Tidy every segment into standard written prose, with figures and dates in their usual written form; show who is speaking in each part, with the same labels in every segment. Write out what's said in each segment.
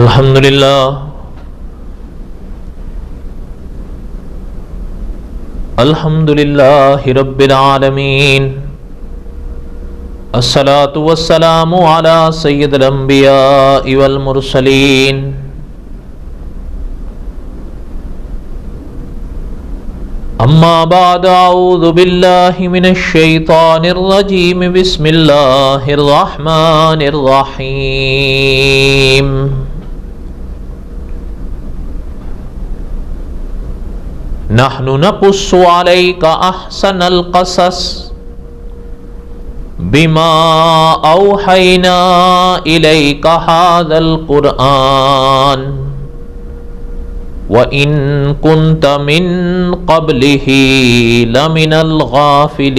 Speaker 1: الحمدللہ رب العالمین، الصلاة والسلام علی سید الانبیاء والمرسلین، اما بعد اعوذ باللہ من الشیطان الرجیم، بسم اللہ الرحمن الرحیم۔ نحن نقص علیک احسن القصص بما اوحینا الیک ھذا القرآن وَإِن كُنْتَ مِن قَبْلِهِ لَمِنَ الْغَافِلِينَ۔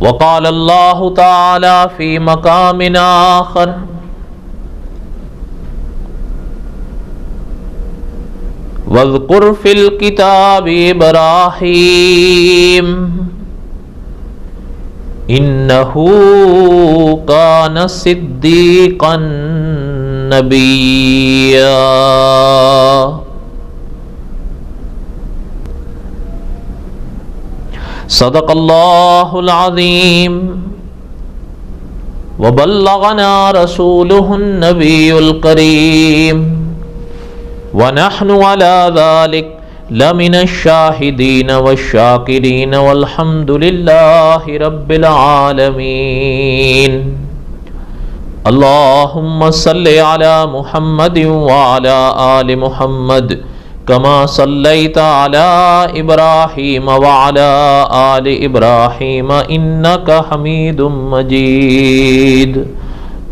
Speaker 1: وقال اللہ تعالی فی مقام آخر، وَاذْكُرْ فِي الْكِتَابِ إِبْرَاهِيمَ انہو کان صدیقا نبیا۔ صدق اللہ العظیم وبلغنا رسولہ النبی الکریم ونحن علی ذلک لمن الشاہدین والشاکرین والحمد للہ رب العالمین۔ اللہم صلی علی محمد وعلی آل محمد کما صلیت علی ابراہیم وعلی آل ابراہیم انکا حمید مجید۔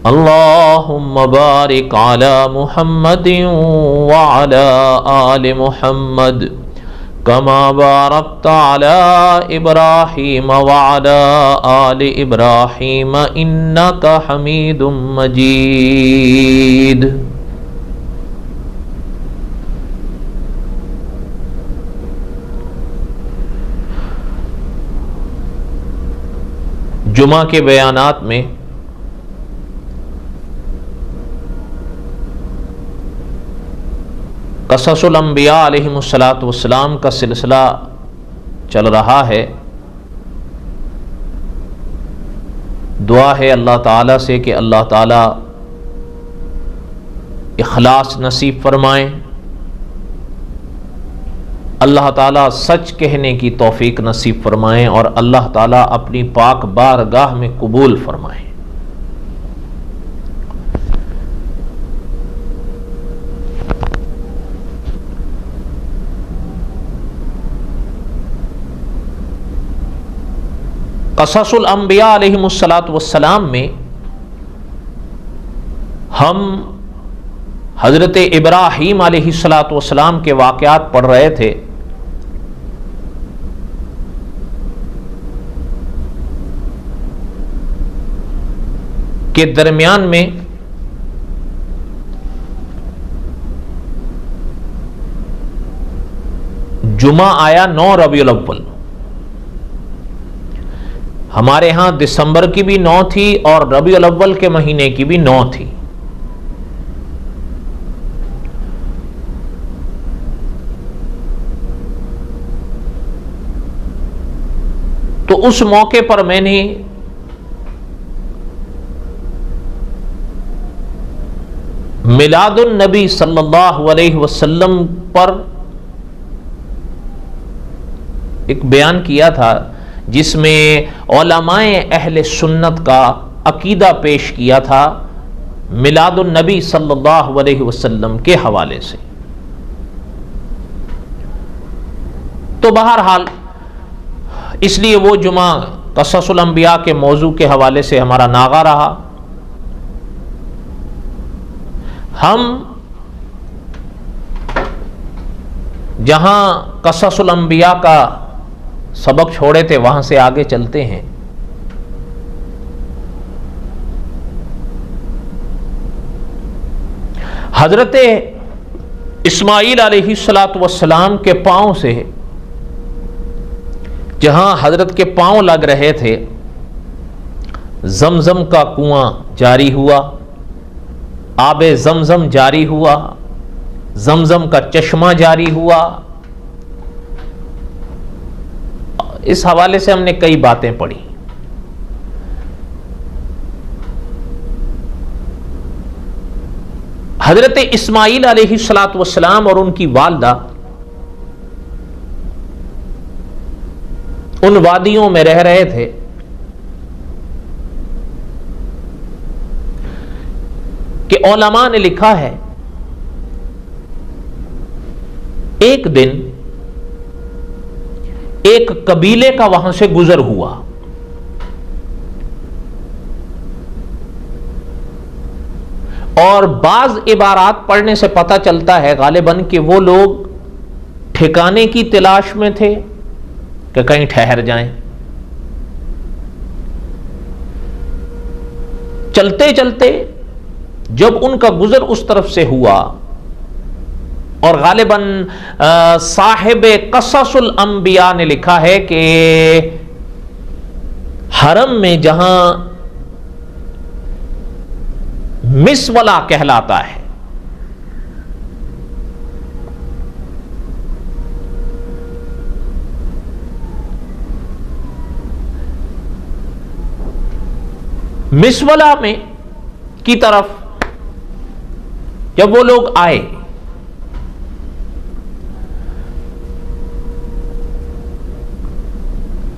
Speaker 1: اللہم بارک علی محمد وعلی آل محمد کما بارکت علی ابراہیم وعلی آل ابراہیم انکا حمید مجید۔ جمعہ کے بیانات میں قصص الانبیاء علیہم السلام کا سلسلہ چل رہا ہے۔ دعا ہے اللہ تعالیٰ سے کہ اللہ تعالیٰ اخلاص نصیب فرمائیں، اللہ تعالیٰ سچ کہنے کی توفیق نصیب فرمائیں اور اللہ تعالیٰ اپنی پاک بارگاہ میں قبول فرمائیں۔ قصص الانبیاء علیہم السلام میں ہم حضرت ابراہیم علیہ السلام کے واقعات پڑھ رہے تھے۔ کے درمیان میں جمعہ آیا 9 ربیع الاول۔ ہمارے ہاں دسمبر کی بھی 9 تھی اور ربیع الاول کے مہینے کی بھی 9 تھی۔ تو اس موقع پر میں نے میلاد النبی صلی اللہ علیہ وسلم پر ایک بیان کیا تھا جس میں علماء اہل سنت کا عقیدہ پیش کیا تھا میلاد النبی صلی اللہ علیہ وسلم کے حوالے سے۔ تو بہرحال اس لیے وہ جمعہ قصص الانبیاء کے موضوع کے حوالے سے ہمارا ناغہ رہا۔ ہم جہاں قصص الانبیاء کا سبق چھوڑے تھے وہاں سے آگے چلتے ہیں۔ حضرت اسماعیل علیہ السلام کے پاؤں سے جہاں حضرت کے پاؤں لگ رہے تھے زمزم کا کنواں جاری ہوا، آب زمزم جاری ہوا، زمزم کا چشمہ جاری ہوا۔ اس حوالے سے ہم نے کئی باتیں پڑھی۔ حضرت اسماعیل علیہ السلام اور ان کی والدہ ان وادیوں میں رہ رہے تھے کہ علماء نے لکھا ہے ایک دن ایک قبیلے کا وہاں سے گزر ہوا، اور بعض عبارات پڑھنے سے پتہ چلتا ہے غالباً کہ وہ لوگ ٹھکانے کی تلاش میں تھے کہ کہیں ٹھہر جائیں۔ چلتے چلتے جب ان کا گزر اس طرف سے ہوا، اور غالباً صاحب قصص الانبیاء نے لکھا ہے کہ حرم میں جہاں مسولہ کہلاتا ہے، مسولہ میں کی طرف جب وہ لوگ آئے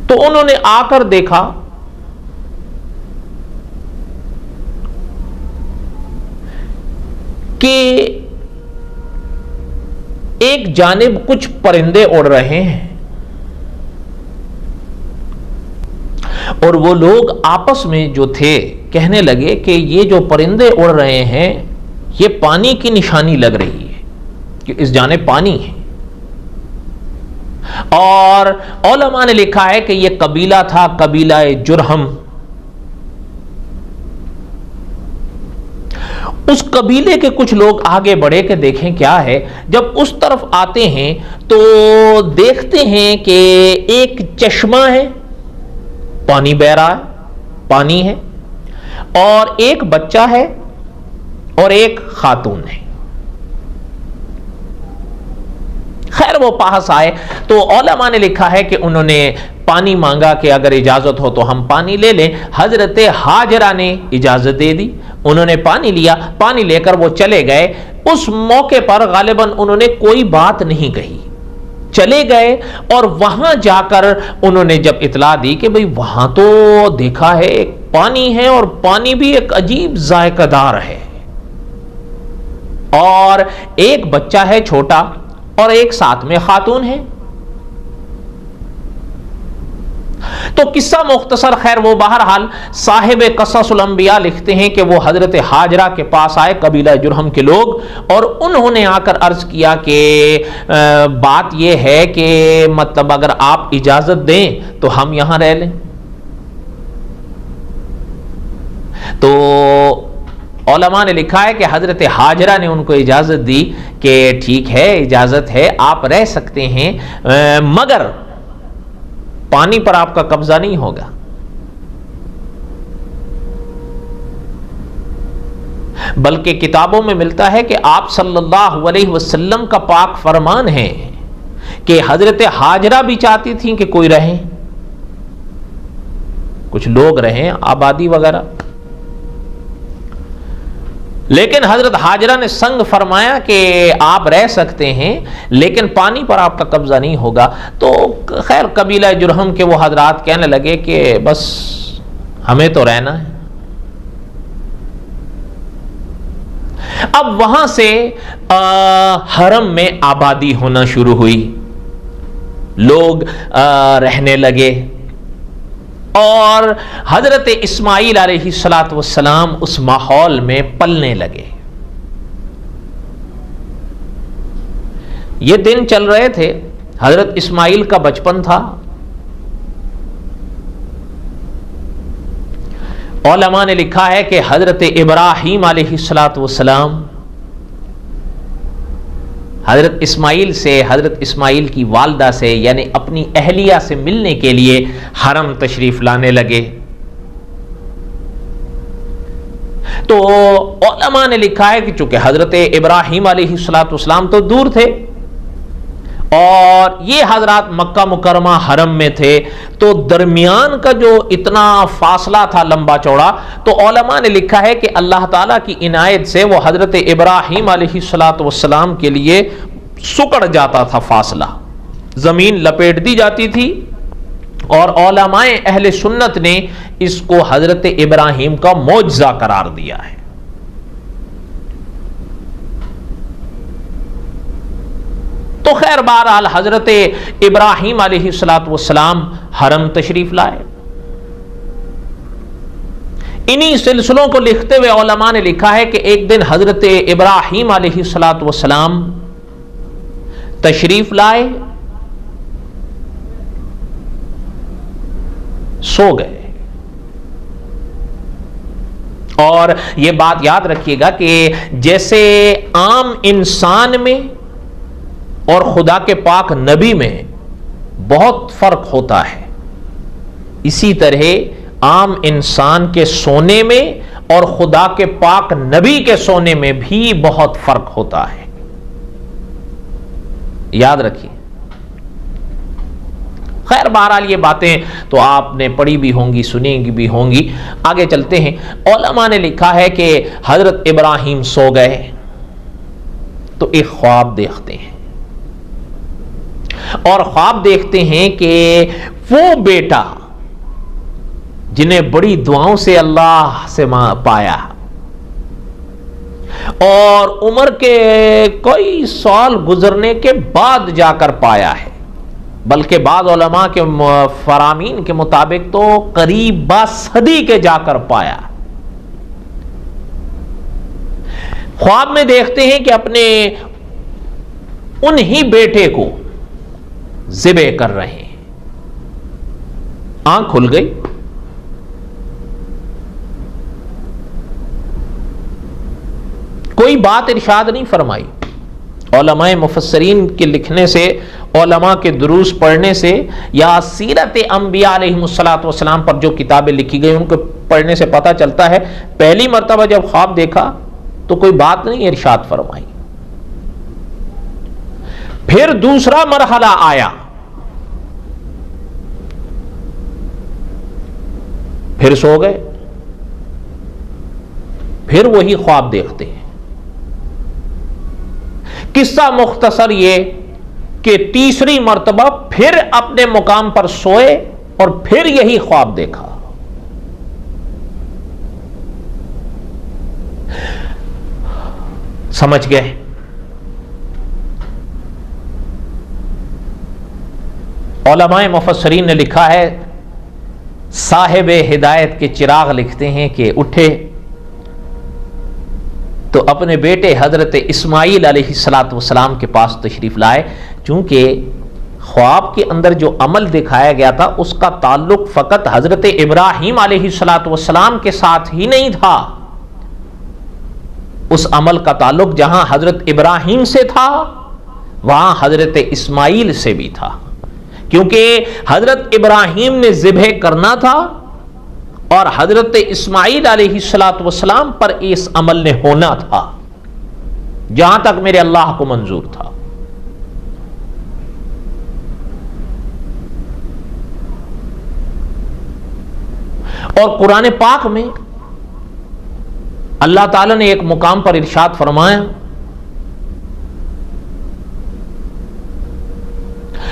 Speaker 1: تو انہوں نے آ کر دیکھا کہ ایک جانب کچھ پرندے اڑ رہے ہیں، اور وہ لوگ آپس میں جو تھے کہنے لگے کہ یہ جو پرندے اڑ رہے ہیں یہ پانی کی نشانی لگ رہی ہے کہ اس جانب پانی ہے۔ اور علماء نے لکھا ہے کہ یہ قبیلہ تھا قبیلہ جرہم۔ اس قبیلے کے کچھ لوگ آگے بڑھے کہ دیکھیں کیا ہے۔ جب اس طرف آتے ہیں تو دیکھتے ہیں کہ ایک چشمہ ہے، پانی بہ رہا ہے، پانی ہے، اور ایک بچہ ہے اور ایک خاتون ہے۔ خیر وہ پاس آئے تو علماء نے لکھا ہے کہ انہوں نے پانی مانگا کہ اگر اجازت ہو تو ہم پانی لے لیں۔ حضرت ہاجرہ نے اجازت دے دی، انہوں نے پانی لیا، پانی لے کر وہ چلے گئے۔ اس موقع پر غالباً انہوں نے کوئی بات نہیں کہی، چلے گئے، اور وہاں جا کر انہوں نے جب اطلاع دی کہ بھئی وہاں تو دیکھا ہے ایک پانی ہے، اور پانی بھی ایک عجیب ذائقہ دار ہے، اور ایک بچہ ہے چھوٹا، اور ایک ساتھ میں خاتون ہے۔ تو قصہ مختصر، خیر وہ بہرحال صاحب قصص الانبیاء لکھتے ہیں کہ وہ حضرت ہاجرہ کے پاس آئے، قبیلہ جرہم کے لوگ، اور انہوں نے آ کر عرض کیا کہ بات یہ ہے کہ مطلب اگر آپ اجازت دیں تو ہم یہاں رہ لیں۔ تو علماء نے لکھا ہے کہ حضرت ہاجرہ نے ان کو اجازت دی کہ ٹھیک ہے، اجازت ہے، آپ رہ سکتے ہیں، مگر پانی پر آپ کا قبضہ نہیں ہوگا۔ بلکہ کتابوں میں ملتا ہے کہ آپ صلی اللہ علیہ وسلم کا پاک فرمان ہے کہ حضرت ہاجرہ بھی چاہتی تھیں کہ کوئی رہیں، کچھ لوگ رہیں، آبادی وغیرہ، لیکن حضرت ہاجرہ نے سنگ فرمایا کہ آپ رہ سکتے ہیں لیکن پانی پر آپ کا قبضہ نہیں ہوگا۔ تو خیر قبیلہ جرہم کے وہ حضرات کہنے لگے کہ بس ہمیں تو رہنا ہے۔ اب وہاں سے حرم میں آبادی ہونا شروع ہوئی، لوگ رہنے لگے، اور حضرت اسماعیل علیہ السلام اس ماحول میں پلنے لگے۔ یہ دن چل رہے تھے، حضرت اسماعیل کا بچپن تھا۔ علماء نے لکھا ہے کہ حضرت ابراہیم علیہ السلام حضرت اسماعیل سے، حضرت اسماعیل کی والدہ سے یعنی اپنی اہلیہ سے ملنے کے لیے حرم تشریف لانے لگے۔ تو علماء نے لکھا ہے کہ چونکہ حضرت ابراہیم علیہ السلام تو دور تھے اور یہ حضرات مکہ مکرمہ حرم میں تھے، تو درمیان کا جو اتنا فاصلہ تھا لمبا چوڑا، تو علماء نے لکھا ہے کہ اللہ تعالیٰ کی عنایت سے وہ حضرت ابراہیم علیہ السلام کے لیے سکڑ جاتا تھا، فاصلہ زمین لپیٹ دی جاتی تھی، اور علماء اہل سنت نے اس کو حضرت ابراہیم کا معجزہ قرار دیا ہے۔ تو خیر بہرحال حضرت ابراہیم علیہ السلام حرم تشریف لائے۔ انہی سلسلوں کو لکھتے ہوئے علماء نے لکھا ہے کہ ایک دن حضرت ابراہیم علیہ السلام تشریف لائے، سو گئے۔ اور یہ بات یاد رکھیے گا کہ جیسے عام انسان میں اور خدا کے پاک نبی میں بہت فرق ہوتا ہے، اسی طرح عام انسان کے سونے میں اور خدا کے پاک نبی کے سونے میں بھی بہت فرق ہوتا ہے، یاد رکھیے۔ خیر بہرحال یہ باتیں تو آپ نے پڑھی بھی ہوں گی، سنی بھی ہوں گی۔ آگے چلتے ہیں۔ علماء نے لکھا ہے کہ حضرت ابراہیم سو گئے تو ایک خواب دیکھتے ہیں، اور خواب دیکھتے ہیں کہ وہ بیٹا جنہیں بڑی دعاؤں سے اللہ سے پایا اور عمر کے کئی سال گزرنے کے بعد جا کر پایا ہے، بلکہ بعض علماء کے فرامین کے مطابق تو قریب 20 صدی کے جا کر پایا۔ خواب میں دیکھتے ہیں کہ اپنے انہی بیٹے کو ذبح کر رہے ہیں۔ آنکھ کھل گئی، کوئی بات ارشاد نہیں فرمائی۔ علماء مفسرین کے لکھنے سے، علماء کے دروس پڑھنے سے، یا سیرت انبیاء علیہ السلام پر جو کتابیں لکھی گئی ان کو پڑھنے سے پتہ چلتا ہے پہلی مرتبہ جب خواب دیکھا تو کوئی بات نہیں ارشاد فرمائی۔ پھر دوسرا مرحلہ آیا، پھر سو گئے، پھر وہی خواب دیکھتے ہیں۔ قصہ مختصر یہ کہ تیسری مرتبہ پھر اپنے مقام پر سوئے اور پھر یہی خواب دیکھا۔ سمجھ گئے؟ علماء مفسرین نے لکھا ہے، صاحب ہدایت کے چراغ لکھتے ہیں کہ اٹھے تو اپنے بیٹے حضرت اسماعیل علیہ السلام کے پاس تشریف لائے، چونکہ خواب کے اندر جو عمل دکھایا گیا تھا اس کا تعلق فقط حضرت ابراہیم علیہ السلام کے ساتھ ہی نہیں تھا، اس عمل کا تعلق جہاں حضرت ابراہیم سے تھا وہاں حضرت اسماعیل سے بھی تھا، کیونکہ حضرت ابراہیم نے ذبح کرنا تھا اور حضرت اسماعیل علیہ السلام پر اس عمل نے ہونا تھا، جہاں تک میرے اللہ کو منظور تھا۔ اور قرآن پاک میں اللہ تعالیٰ نے ایک مقام پر ارشاد فرمایا،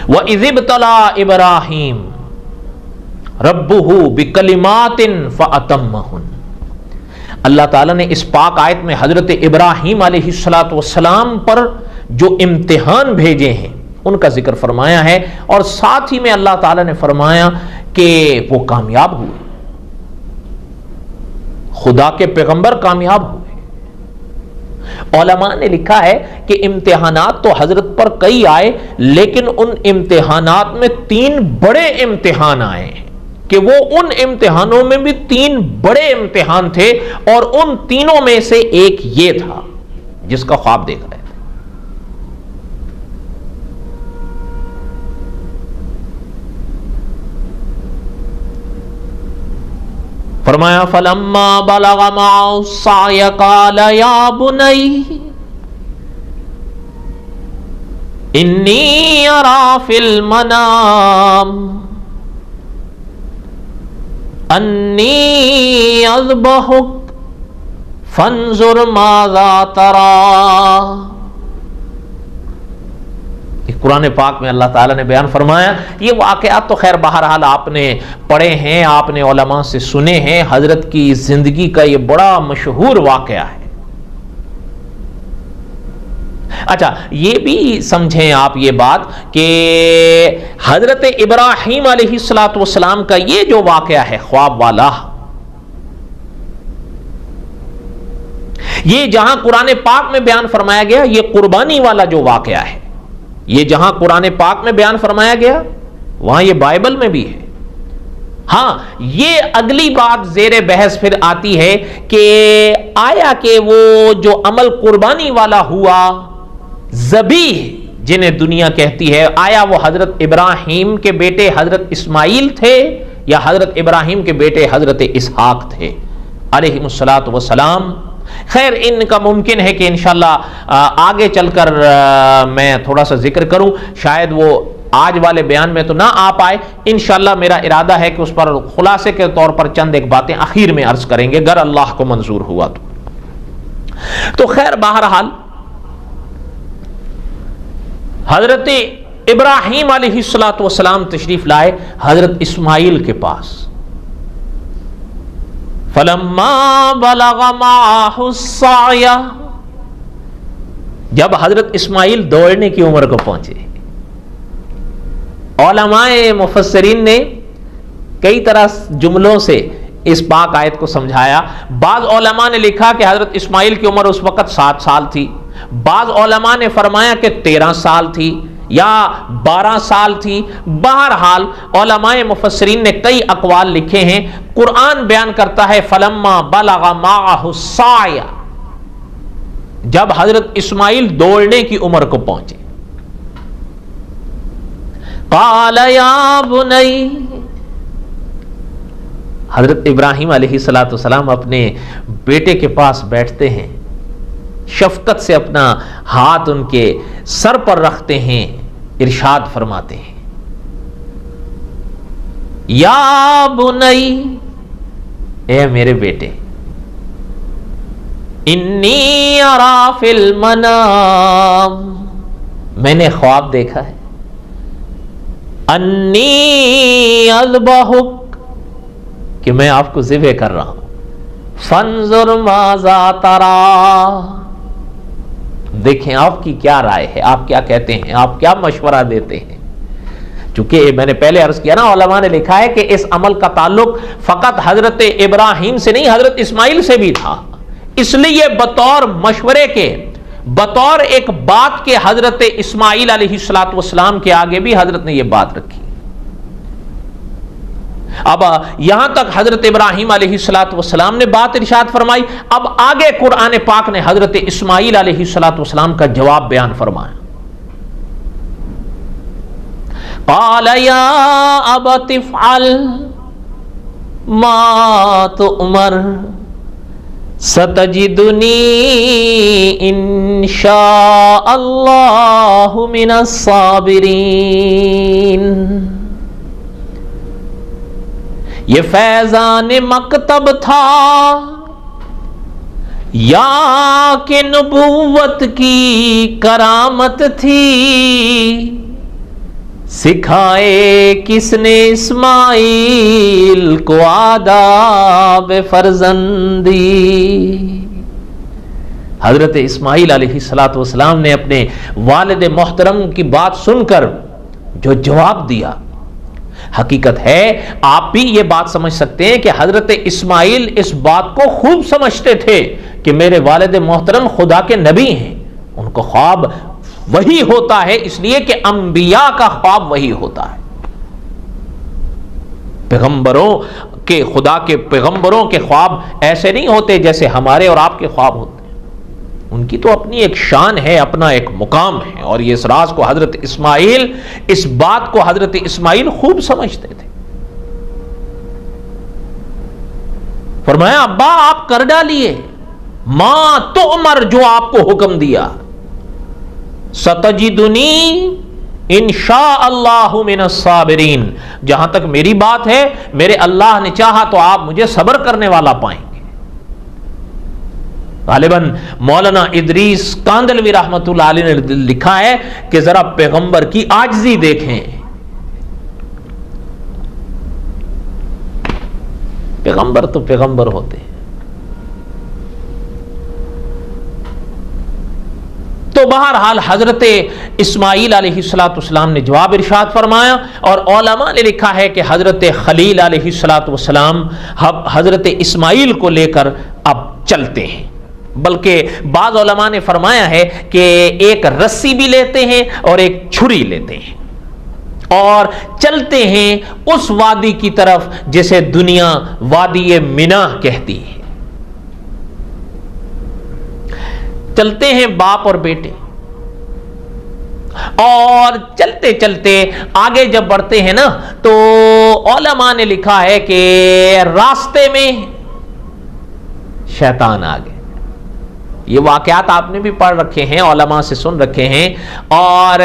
Speaker 1: وَإِذِ ابْتَلَىٰ إِبْرَاهِيمَ رَبُّهُ بِكَلِمَاتٍ فَأَتَمَّهُنَّ۔ اللہ تعالیٰ نے اس پاک آیت میں حضرت ابراہیم علیہ السلام پر جو امتحان بھیجے ہیں ان کا ذکر فرمایا ہے، اور ساتھ ہی میں اللہ تعالیٰ نے فرمایا کہ وہ کامیاب ہوئے، خدا کے پیغمبر کامیاب ہوئے۔ علماء نے لکھا ہے کہ امتحانات تو حضرت پر کئی آئے، لیکن ان امتحانات میں 3 بڑے امتحان آئے ہیں، کہ وہ ان امتحانوں میں بھی 3 بڑے امتحان تھے، اور ان تینوں میں سے ایک یہ تھا جس کا خواب دیکھ رہے تھے۔ فرمایا فلما بلغ معه السعي قال یا بنی انی ارى فی المنام انی اذبحک فانظر ماذا ترى. قرآن پاک میں اللہ تعالیٰ نے بیان فرمایا. یہ واقعات تو خیر بہرحال آپ نے پڑھے ہیں, آپ نے علماء سے سنے ہیں. حضرت کی زندگی کا یہ بڑا مشہور واقعہ ہے. اچھا یہ بھی سمجھیں آپ یہ بات کہ حضرت ابراہیم علیہ السلام کا یہ جو واقعہ ہے خواب والا, یہ جہاں قرآن پاک میں بیان فرمایا گیا, یہ قربانی والا جو واقعہ ہے, یہ جہاں قرآن پاک میں بیان فرمایا گیا وہاں یہ بائبل میں بھی ہے. ہاں یہ اگلی بات زیر بحث پھر آتی ہے کہ آیا کہ وہ جو عمل قربانی والا ہوا, ذبیح جنہیں دنیا کہتی ہے, آیا وہ حضرت ابراہیم کے بیٹے حضرت اسماعیل تھے یا حضرت ابراہیم کے بیٹے حضرت اسحاق تھے علیہ السلام. خیر ان کا ممکن ہے کہ انشاءاللہ آگے چل کر میں تھوڑا سا ذکر کروں, شاید وہ آج والے بیان میں تو نہ آ پائے. انشاءاللہ میرا ارادہ ہے کہ اس پر خلاصے کے طور پر چند ایک باتیں آخر میں عرض کریں گے, گر اللہ کو منظور ہوا تو. خیر بہرحال حضرت ابراہیم علیہ السلام تشریف لائے حضرت اسماعیل کے پاس. فلما بلغ معه السعي, جب حضرت اسماعیل دوڑنے کی عمر کو پہنچے. علماء مفسرین نے کئی طرح جملوں سے اس پاک آیت کو سمجھایا. بعض علماء نے لکھا کہ حضرت اسماعیل کی عمر اس وقت 7 سال تھی, بعض علماء نے فرمایا کہ 13 سال تھی یا 12 سال تھی. بہرحال علماء مفسرین نے کئی اقوال لکھے ہیں. قرآن بیان کرتا ہے فلما بلغ معه السعي, جب حضرت اسماعیل دوڑنے کی عمر کو پہنچے. قال یا بنی, حضرت ابراہیم علیہ السلام اپنے بیٹے کے پاس بیٹھتے ہیں, شفقت سے اپنا ہاتھ ان کے سر پر رکھتے ہیں, ارشاد فرماتے ہیں یا بنی, اے میرے بیٹے, انی ارا فی المنام, میں نے خواب دیکھا ہے, انی اذبحک, کہ میں آپ کو ذبح کر رہا ہوں, فانظر ماذا تری, دیکھیں آپ کی کیا رائے ہے, آپ کیا کہتے ہیں, آپ کیا مشورہ دیتے ہیں. چونکہ میں نے پہلے عرض کیا نا, علماء نے لکھا ہے کہ اس عمل کا تعلق فقط حضرت ابراہیم سے نہیں حضرت اسماعیل سے بھی تھا, اس لیے بطور مشورے کے, بطور ایک بات کے حضرت اسماعیل علیہ السلام کے آگے بھی حضرت نے یہ بات رکھی. اب یہاں تک حضرت ابراہیم علیہ السلام نے بات ارشاد فرمائی. اب آگے قرآن پاک نے حضرت اسماعیل علیہ السلام کا جواب بیان فرمایا. قال یا ابت افعل ما تؤمر ستجدنی ان شاء اللہ من الصابرین. یہ فیضان مکتب تھا یا کہ نبوت کی کرامت تھی, سکھائے کس نے اسماعیل کو آداب فرزندی. حضرت اسماعیل علیہ السلام نے اپنے والد محترم کی بات سن کر جو جواب دیا, حقیقت ہے آپ بھی یہ بات سمجھ سکتے ہیں کہ حضرت اسماعیل اس بات کو خوب سمجھتے تھے کہ میرے والد محترم خدا کے نبی ہیں, ان کو خواب وہی ہوتا ہے, اس لیے کہ انبیاء کا خواب وہی ہوتا ہے. پیغمبروں کے, خدا کے پیغمبروں کے خواب ایسے نہیں ہوتے جیسے ہمارے اور آپ کے خواب ہوتے ہیں. ان کی تو اپنی ایک شان ہے, اپنا ایک مقام ہے, اور یہ اس راز کو حضرت اسماعیل, اس بات کو حضرت اسماعیل خوب سمجھتے تھے. فرمایا ابا آپ کر ڈالیے ما تؤمر، جو آپ کو حکم دیا، ستجدنی انشاء اللہ من الصابرین، جہاں تک میری بات ہے میرے اللہ نے چاہا تو آپ مجھے صبر کرنے والا پائیں گے۔ غالباً مولانا ادریس کاندلوی رحمۃ اللہ علیہ نے لکھا ہے کہ ذرا پیغمبر کی عاجزی دیکھیں، پیغمبر تو پیغمبر ہوتے ہیں۔ تو بہرحال حضرت اسماعیل علیہ السلام نے جواب ارشاد فرمایا، اور علماء نے لکھا ہے کہ حضرت خلیل علیہ السلام حضرت اسماعیل کو لے کر اب چلتے ہیں، بلکہ بعض علماء نے فرمایا ہے کہ ایک رسی بھی لیتے ہیں اور ایک چھری لیتے ہیں اور چلتے ہیں اس وادی کی طرف جسے دنیا وادی مینا کہتی ہے۔ چلتے ہیں باپ اور بیٹے، اور چلتے چلتے آگے جب بڑھتے ہیں نا تو علماء نے لکھا ہے کہ راستے میں شیطان آ گئے۔ یہ واقعات آپ نے بھی پڑھ رکھے ہیں، علماء سے سن رکھے ہیں، اور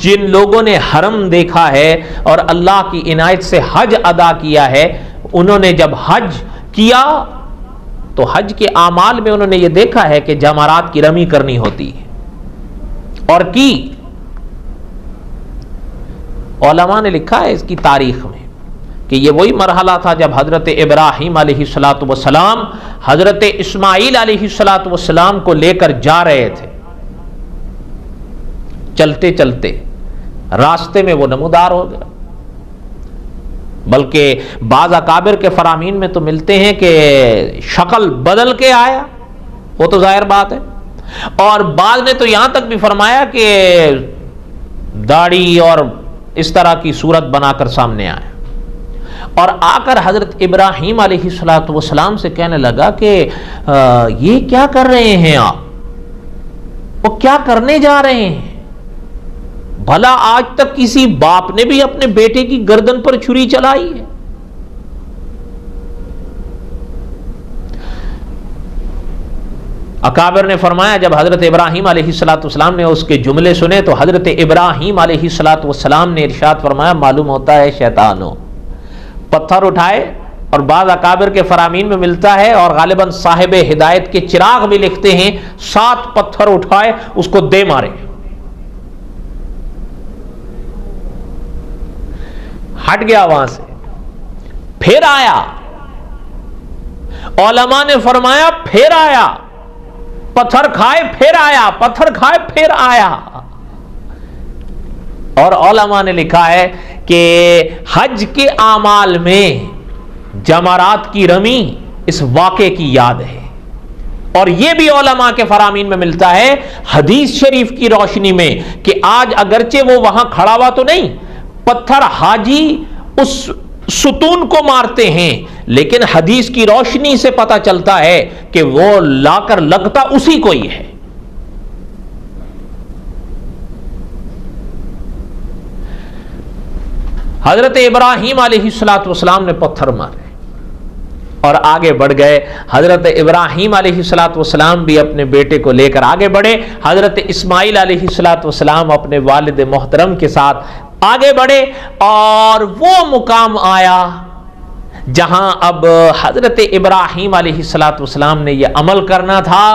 Speaker 1: جن لوگوں نے حرم دیکھا ہے اور اللہ کی عنایت سے حج ادا کیا ہے، انہوں نے جب حج کیا تو حج کے اعمال میں انہوں نے یہ دیکھا ہے کہ جمرات کی رمی کرنی ہوتی ہے، اور کی علماء نے لکھا ہے اس کی تاریخ میں کہ یہ وہی مرحلہ تھا جب حضرت ابراہیم علیہ السلام حضرت اسماعیل علیہ السلام کو لے کر جا رہے تھے۔ چلتے چلتے راستے میں وہ نمودار ہو گیا، بلکہ بعض اکابر کے فرامین میں تو ملتے ہیں کہ شکل بدل کے آیا، وہ تو ظاہر بات ہے، اور بعض نے تو یہاں تک بھی فرمایا کہ داڑھی اور اس طرح کی صورت بنا کر سامنے آیا، اور آ کر حضرت ابراہیم علیہ السلام سے کہنے لگا کہ یہ کیا کر رہے ہیں آپ، وہ کیا کرنے جا رہے ہیں؟ بھلا آج تک کسی باپ نے بھی اپنے بیٹے کی گردن پر چھری چلائی ہے؟ اکابر نے فرمایا جب حضرت ابراہیم علیہ السلام نے اس کے جملے سنے تو حضرت ابراہیم علیہ السلام نے ارشاد فرمایا معلوم ہوتا ہے شیطان ہو۔ پتھر اٹھائے، اور بعض اکابر کے فرامین میں ملتا ہے، اور غالباً صاحب ہدایت کے چراغ بھی لکھتے ہیں 7 پتھر اٹھائے اس کو دے مارے، ہٹ گیا وہاں سے، پھر آیا، علماء نے فرمایا پھر آیا، پتھر کھائے پھر آیا، پتھر کھائے پھر آیا، اور علماء نے لکھا ہے کہ حج کے اعمال میں جمرات کی رمی اس واقعے کی یاد ہے، اور یہ بھی علماء کے فرامین میں ملتا ہے حدیث شریف کی روشنی میں کہ آج اگرچہ وہ وہاں کھڑا ہوا تو نہیں، پتھر حاجی اس ستون کو مارتے ہیں، لیکن حدیث کی روشنی سے پتہ چلتا ہے کہ وہ لا کر لگتا اسی کو ہی ہے۔ حضرت ابراہیم علیہ السلام نے پتھر مارے اور آگے بڑھ گئے۔ حضرت ابراہیم علیہ السلام بھی اپنے بیٹے کو لے کر آگے بڑھے، حضرت اسماعیل علیہ السلام اپنے والد محترم کے ساتھ آگے بڑھے، اور وہ مقام آیا جہاں اب حضرت ابراہیم علیہ السلام نے یہ عمل کرنا تھا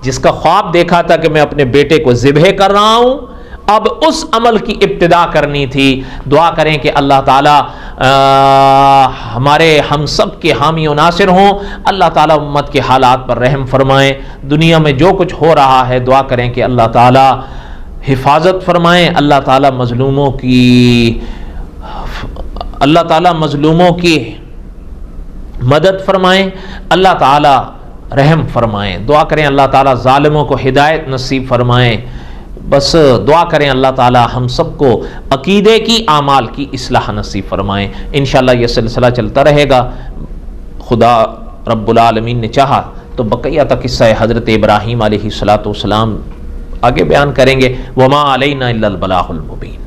Speaker 1: جس کا خواب دیکھا تھا کہ میں اپنے بیٹے کو ذبح کر رہا ہوں، اب اس عمل کی ابتدا کرنی تھی۔ دعا کریں کہ اللہ تعالی ہمارے ہم سب کے حامی و ناصر ہوں، اللہ تعالیٰ امت کے حالات پر رحم فرمائیں۔ دنیا میں جو کچھ ہو رہا ہے دعا کریں کہ اللہ تعالیٰ حفاظت فرمائیں، اللہ تعالیٰ مظلوموں کی مدد فرمائیں، اللہ تعالیٰ رحم فرمائیں۔ دعا کریں اللہ تعالیٰ ظالموں کو ہدایت نصیب فرمائیں۔ بس دعا کریں اللہ تعالی ہم سب کو عقیدے کی اعمال کی اصلاح نصیب فرمائیں۔ انشاءاللہ یہ سلسلہ چلتا رہے گا، خدا رب العالمین نے چاہا تو بقیہ تک قصہ حضرت ابراہیم علیہ السلام آگے بیان کریں گے۔ وما علینا الا البلاغ المبین۔